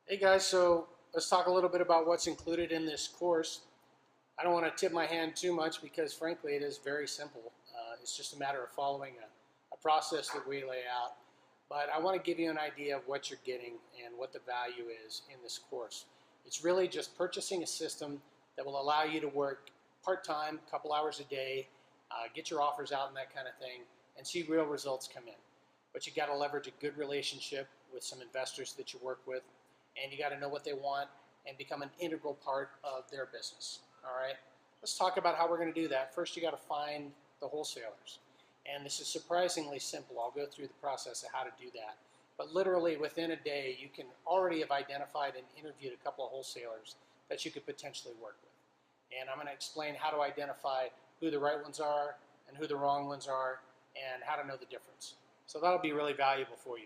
Hey guys, so let's talk a little bit about what's included in this course. I don't want to tip my hand too much because frankly it is very simple. It's just a matter of following a process that we lay out. But I want to give you an idea of what you're getting and what the value is in this course. It's really just purchasing a system that will allow you to work part-time, a couple hours a day, get your offers out and that kind of thing, and see real results come in. But you got to leverage a good relationship with some investors that you work with, and you got to know what they want and become an integral part of their business. All right, let's talk about how we're going to do that. First, you got to find the wholesalers, and this is surprisingly simple. I'll go through the process of how to do that. But literally within a day, you can already have identified and interviewed a couple of wholesalers that you could potentially work with. And I'm going to explain how to identify who the right ones are and who the wrong ones are and how to know the difference. So that'll be really valuable for you.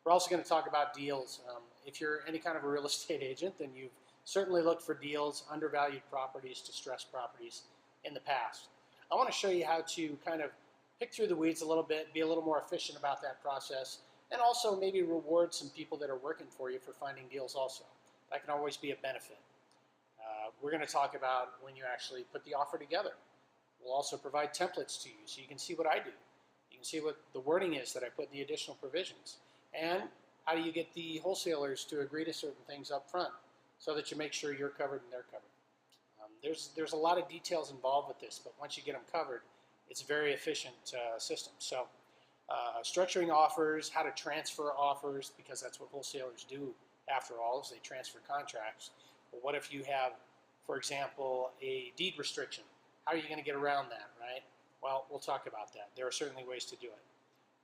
We're also going to talk about deals. If you're any kind of a real estate agent, then you've certainly looked for deals, undervalued properties, distressed properties in the past. I want to show you how to kind of pick through the weeds a little bit, be a little more efficient about that process, and also maybe reward some people that are working for you for finding deals also. That can always be a benefit. We're going to talk about when you actually put the offer together. We'll also provide templates to you so you can see what I do. You can see what the wording is that I put in the additional provisions. And how do you get the wholesalers to agree to certain things up front so that you make sure you're covered and they're covered. There's a lot of details involved with this, but once you get them covered, it's a very efficient system. So structuring offers, how to transfer offers, because that's what wholesalers do after all, is they transfer contracts. But what if you have, for example, a deed restriction? How are you going to get around that, right? Well, we'll talk about that. There are certainly ways to do it.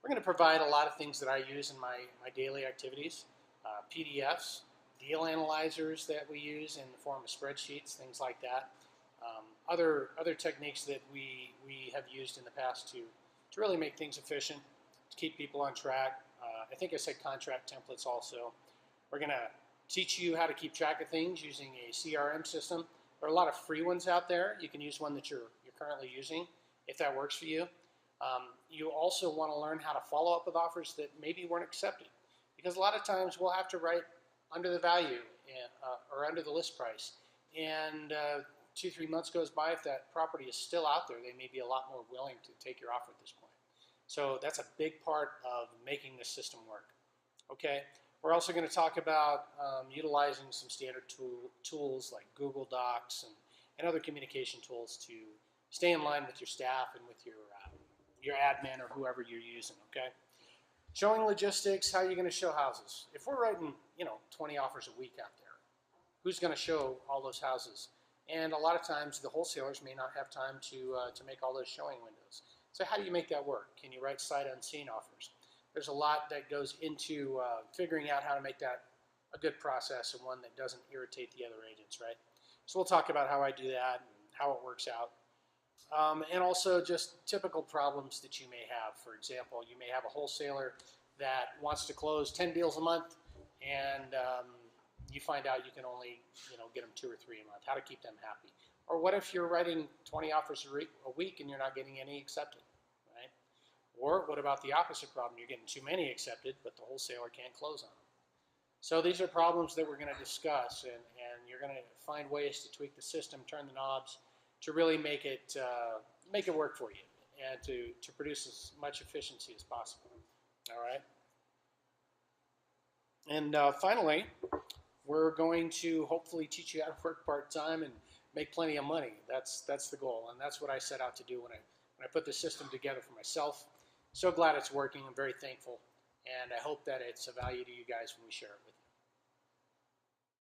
We're going to provide a lot of things that I use in my daily activities, PDFs, deal analyzers that we use in the form of spreadsheets, things like that. Other techniques that we have used in the past to really make things efficient, to keep people on track. I think I said contract templates also. We're going to teach you how to keep track of things using a CRM system. There are a lot of free ones out there. You can use one that you're currently using if that works for you. You also want to learn how to follow up with offers that maybe weren't accepted, because a lot of times we'll have to write under the value or under the list price, and 2-3 months goes by. If that property is still out there, they may be a lot more willing to take your offer at this point. So that's a big part of making this system work. Okay, we're also going to talk about utilizing some standard tools like Google Docs and other communication tools to stay in line with your staff and with your admin or whoever you're using, okay? Showing logistics, how you're going to show houses. If we're writing, 20 offers a week out there, who's going to show all those houses? And a lot of times the wholesalers may not have time to make all those showing windows. So how do you make that work? Can you write sight unseen offers? There's a lot that goes into figuring out how to make that a good process and one that doesn't irritate the other agents, right? So we'll talk about how I do that and how it works out. And also just typical problems that you may have. For example, you may have a wholesaler that wants to close 10 deals a month, and you find out you can only get them 2 or 3 a month. How to keep them happy. Or what if you're writing 20 offers a week and you're not getting any accepted, right? Or what about the opposite problem? You're getting too many accepted, but the wholesaler can't close on them. So these are problems that we're going to discuss, and you're going to find ways to tweak the system, turn the knobs, to really make it work for you and to produce as much efficiency as possible. All right. And finally, we're going to hopefully teach you how to work part-time and make plenty of money. That's the goal, and that's what I set out to do when I put the system together for myself. So glad it's working. I'm very thankful, and I hope that it's a value to you guys when we share it with you.